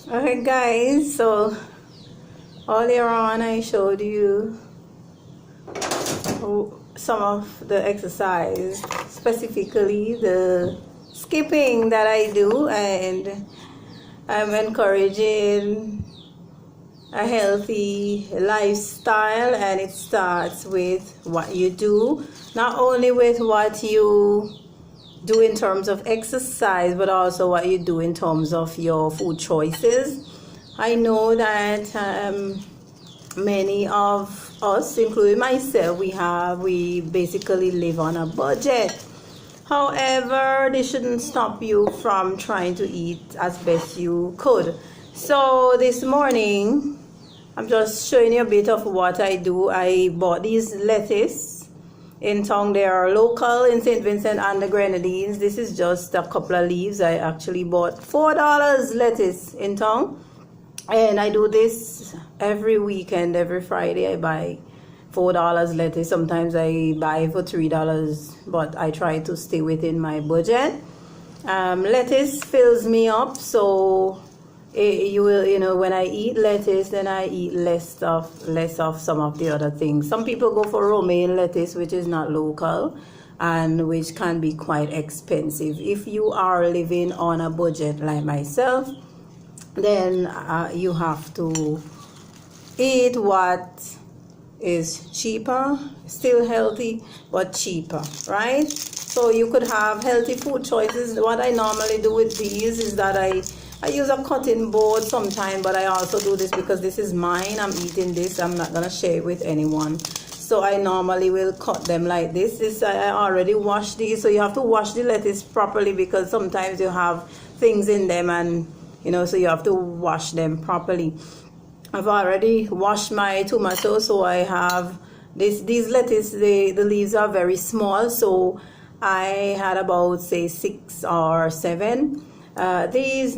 Okay guys, so earlier on I showed you some of the exercise, specifically the skipping that I do, and I'm encouraging a healthy lifestyle, and it starts with what you do, not only with what you do in terms of exercise, but also what you do in terms of your food choices. I know that many of us, including myself, we basically live on a budget. However, this shouldn't stop you from trying to eat as best you could. So this morning, I'm just showing you a bit of what I do. I bought these lettuce in town. They are local in St. Vincent and the Grenadines. This is just a couple of leaves. I actually bought $4 lettuce in town, and I do this every weekend. Every Friday I buy $4 lettuce. Sometimes I buy for $3, but I try to stay within my budget. Lettuce fills me up, so you will, when I eat lettuce, then I eat less of some of the other things. Some people go for romaine lettuce, which is not local and which can be quite expensive. If you are living on a budget like myself, then you have to eat what is cheaper, still healthy, but cheaper, right? So you could have healthy food choices. What I normally do with these is that I use a cutting board sometimes, but I also do this because this is mine. I'm eating this. I'm not gonna share it with anyone. So I normally will cut them like this. I already washed these, so you have to wash the lettuce properly because sometimes you have things in them, and so you have to wash them properly. I've already washed my tomatoes, so I have these lettuce. The leaves are very small, so I had about say 6 or 7. These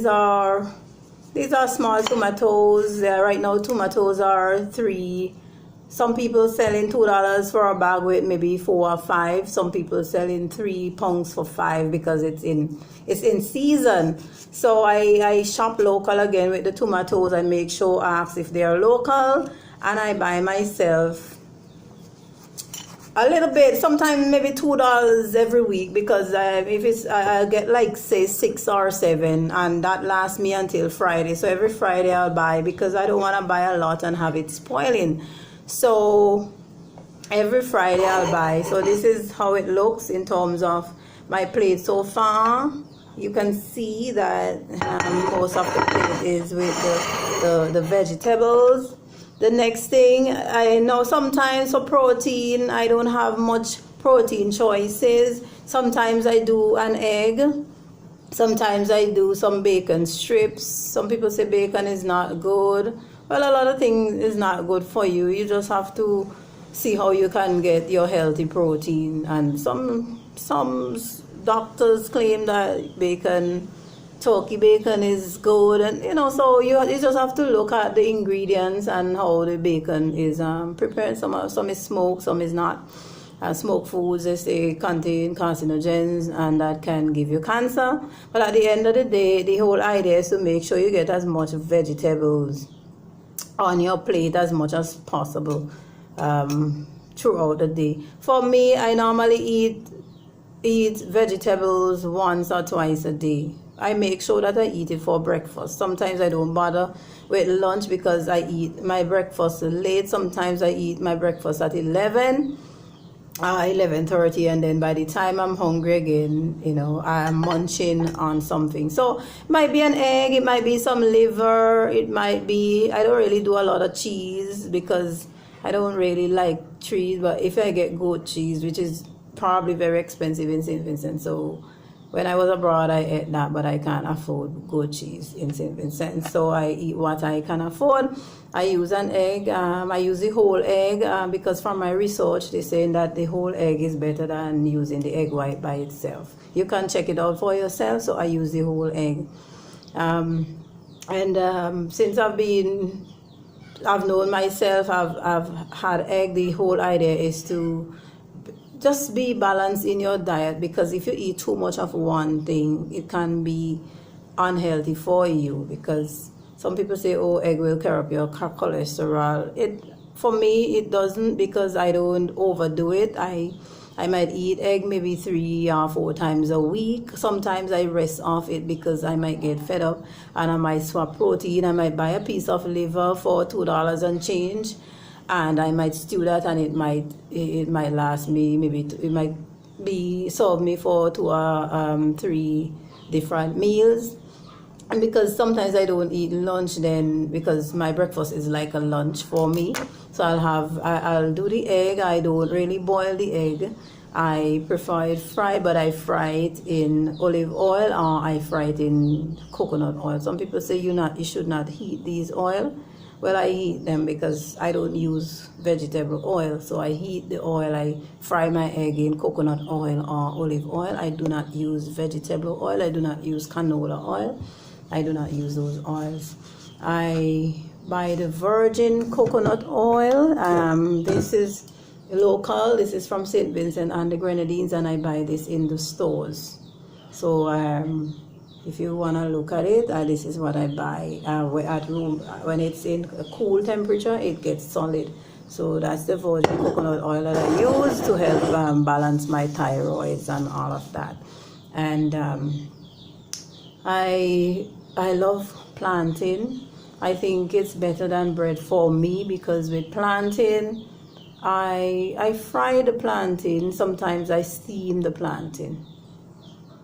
are small tomatoes. Right now tomatoes are $3. Some people selling $2 for a bag with maybe 4 or 5. Some people selling 3 pounds for 5 because it's in season. So I shop local again with the tomatoes. I make sure I ask if they are local, and I buy myself a little bit, sometimes maybe $2 every week, because if it's I get like say 6 or 7, and that lasts me until Friday. So every Friday I'll buy, because I don't want to buy a lot and have it spoiling. So every Friday I'll buy. So this is how it looks in terms of my plate so far. You can see that most of the plate is with the vegetables. The next thing, I know sometimes for protein, I don't have much protein choices. Sometimes I do an egg. Sometimes I do some bacon strips. Some people say bacon is not good. Well, a lot of things is not good for you. You just have to see how you can get your healthy protein. And some doctors claim that turkey bacon is good, and so you just have to look at the ingredients and how the bacon is prepared. Some is smoked, some is not. Smoked foods, they contain carcinogens, and that can give you cancer. But at the end of the day, the whole idea is to make sure you get as much vegetables on your plate as much as possible throughout the day. For me, I normally eat vegetables once or twice a day. I make sure that I eat it for breakfast. Sometimes I don't bother with lunch because I eat my breakfast late. Sometimes I eat my breakfast at 11:30, and then by the time I'm hungry again, I'm munching on something. So it might be an egg, it might be some liver, it might be, I don't really do a lot of cheese because I don't really like cheese, but if I get goat cheese, which is probably very expensive in St. Vincent, so when I was abroad I ate that, but I can't afford goat cheese in St. Vincent, so I eat what I can afford. I use an egg. I use the whole egg because from my research they're saying that the whole egg is better than using the egg white by itself. You can check it out for yourself, so I use the whole egg. Since I've known myself, I've had egg. The whole idea is to just be balanced in your diet, because if you eat too much of one thing, it can be unhealthy for you, because some people say, oh, egg will carry up your cholesterol. For me, it doesn't, because I don't overdo it. I might eat egg maybe 3 or 4 times a week. Sometimes I rest off it because I might get fed up and I might swap protein. I might buy a piece of liver for $2 and change, and I might stew that, and it might last me, maybe it might serve me for 2 or 3 different meals. And because sometimes I don't eat lunch, then because my breakfast is like a lunch for me, so I'll do the egg. I don't really boil the egg. I prefer it fried, but I fry it in olive oil, or I fry it in coconut oil. Some people say you should not heat these oil. Well, I heat them because I don't use vegetable oil, so I heat the oil. I fry my egg in coconut oil or olive oil. I do not use vegetable oil. I do not use canola oil. I do not use those oils. I buy the virgin coconut oil. This is local. This is from St. Vincent and the Grenadines, and I buy this in the stores. So if you want to look at it, this is what I buy at room. When it's in a cool temperature, it gets solid. So that's the virgin coconut oil that I use to help balance my thyroids and all of that. And I love plantain. I think it's better than bread for me, because with plantain, I fry the plantain. Sometimes I steam the plantain.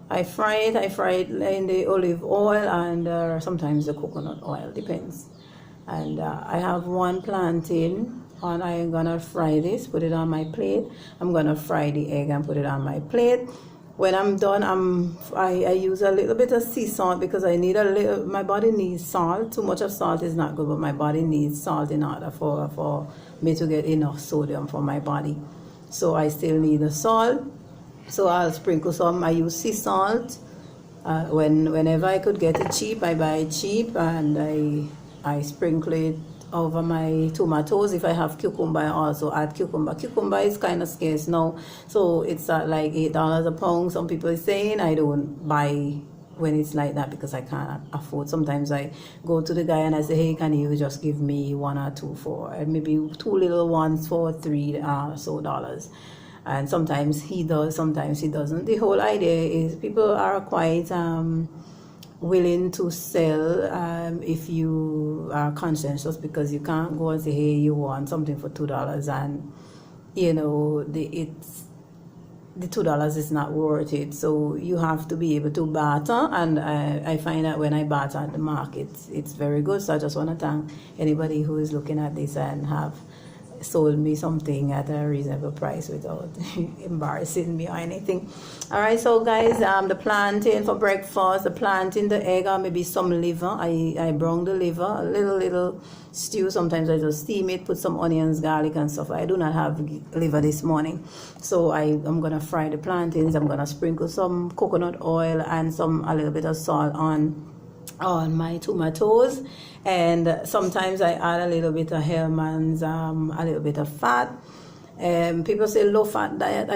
I fry it in the olive oil and sometimes the coconut oil, depends. And I have one plantain, and I'm gonna fry this, put it on my plate. I'm gonna fry the egg and put it on my plate. When I'm done, I use a little bit of sea salt, because I need my body needs salt. Too much of salt is not good, but my body needs salt in order for me to get enough sodium for my body. So I still need the salt. So I'll sprinkle some. I use sea salt. Whenever I could get it cheap, I buy it cheap, and I sprinkle it over my tomatoes. If I have cucumber, I also add cucumber. Cucumber is kind of scarce now, so it's at like $8 a pound. Some people are saying I don't buy when it's like that because I can't afford. Sometimes I go to the guy and I say, hey, can you just give me 1 or 2 for maybe 2 little ones for $3 so dollars. And sometimes he does, sometimes he doesn't. The whole idea is people are quite willing to sell if you are conscientious, because you can't go and say, hey, you want something for $2, and you know the $2 is not worth it. So you have to be able to barter, and I find that when I barter at the market, it's very good. So I just want to thank anybody who is looking at this and have sold me something at a reasonable price without embarrassing me or anything. All right, so guys, the plantain for breakfast, the plantain, the egg, or maybe some liver. I brown the liver, a little stew. Sometimes I just steam it, put some onions, garlic and stuff. I do not have liver this morning, so I'm gonna fry the plantains. I'm gonna sprinkle some coconut oil and a little bit of salt on my tomatoes, and sometimes I add a little bit of Hellman's, a little bit of fat. People say low fat diet.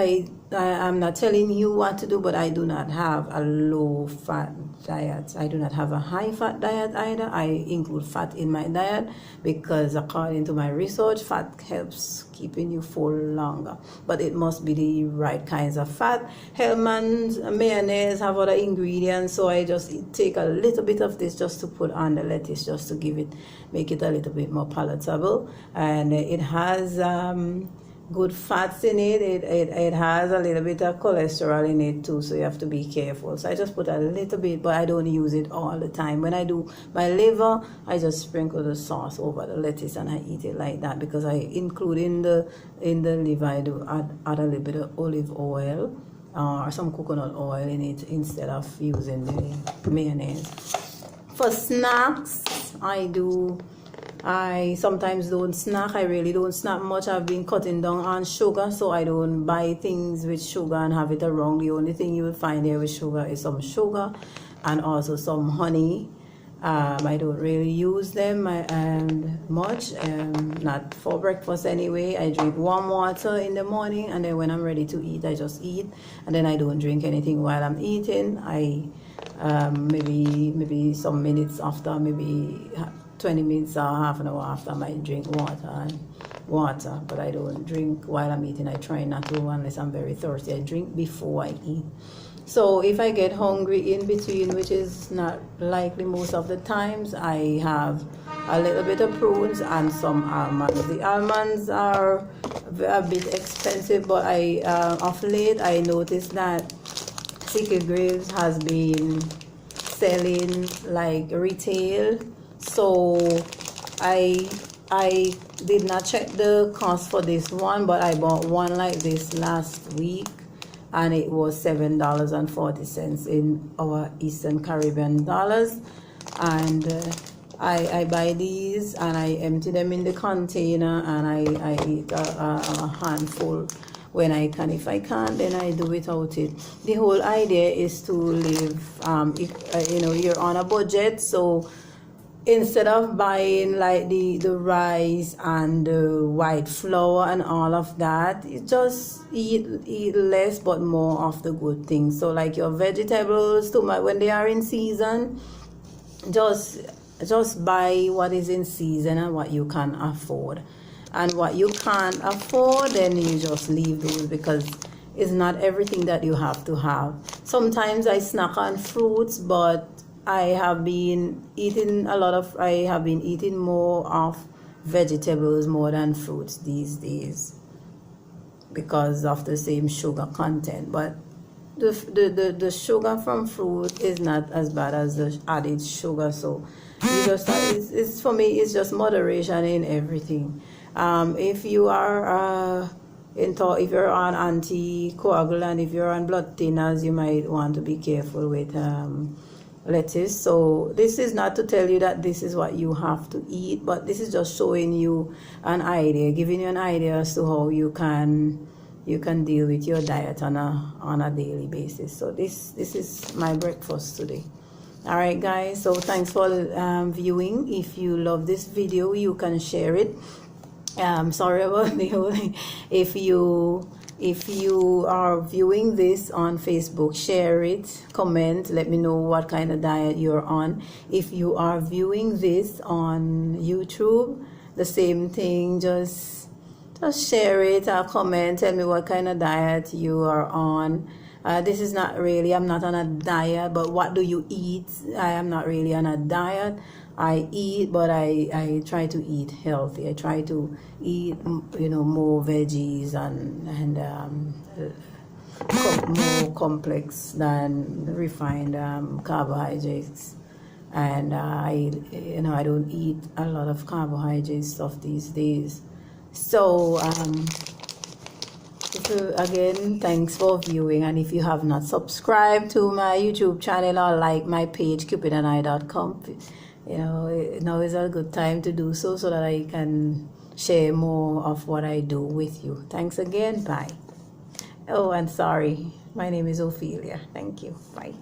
I'm not telling you what to do, but I do not have a low fat diet. I do not have a high fat diet either. I include fat in my diet because according to my research, fat helps keeping you full longer, but it must be the right kinds of fat. Hellman's mayonnaise have other ingredients, so I just take a little bit of this just to put on the lettuce, just to make it a little bit more palatable. And it has good fats in it. It has a little bit of cholesterol in it too, so you have to be careful. So I just put a little bit, but I don't use it all the time. When I do my liver, I just sprinkle the sauce over the lettuce and I eat it like that, because I include in the liver, I do add a little bit of olive oil or some coconut oil in it instead of using the mayonnaise. For snacks, I sometimes don't snack. I really don't snack much. I've been cutting down on sugar, so I don't buy things with sugar and have it around. The only thing you will find there with sugar is some sugar and also some honey. I don't really use them much, not for breakfast anyway. I drink warm water in the morning, and then when I'm ready to eat, I just eat, and then I don't drink anything while I'm eating. maybe some minutes after, maybe 20 minutes or half an hour after, I might drink water. But I don't drink while I'm eating. I try not to unless I'm very thirsty. I drink before I eat. So if I get hungry in between, which is not likely most of the times, I have a little bit of prunes and some almonds. The almonds are a bit expensive, but of late I noticed that Sickle Graves has been selling like retail. So I did not check the cost for this one, but I bought one like this last week, and it was $7.40 in our Eastern Caribbean dollars. And I buy these and I empty them in the container, and I eat a handful when I can. If I can't, then I do without it. The whole idea is to live, you're on a budget, so instead of buying like the rice and the white flour and all of that, you just eat less but more of the good things. So like your vegetables, when they are in season, just buy what is in season and what you can afford. And what you can't afford, then you just leave those, because it's not everything that you have to have. Sometimes I snack on fruits, but I have been eating more of vegetables more than fruits these days because of the same sugar content. But the sugar from fruit is not as bad as the added sugar. So you just it's for me, it's just moderation in everything. If you are if you're on anticoagulant, if you're on blood thinners, you might want to be careful with lettuce. So this is not to tell you that this is what you have to eat, but this is just showing you an idea, giving you an idea as to how you can deal with your diet on a daily basis. So this is my breakfast today. All right, guys, so thanks for viewing. If you love this video, you can share it. Sorry about the whole thing. If you are viewing this on Facebook, share it, comment, let me know what kind of diet you're on. If you are viewing this on YouTube, the same thing, just share it or comment, tell me what kind of diet you are on. This is not really, I'm not on a diet, but what do you eat? I am not really on a diet. I eat, but I try to eat healthy. I try to eat, more veggies and more complex than refined carbohydrates. And I don't eat a lot of carbohydrate stuff these days. So again, thanks for viewing. And if you have not subscribed to my YouTube channel or like my page, cupidandi.com, now is a good time to do so that I can share more of what I do with you. Thanks again. Bye. Oh, and sorry, my name is Ophelia. Thank you. Bye.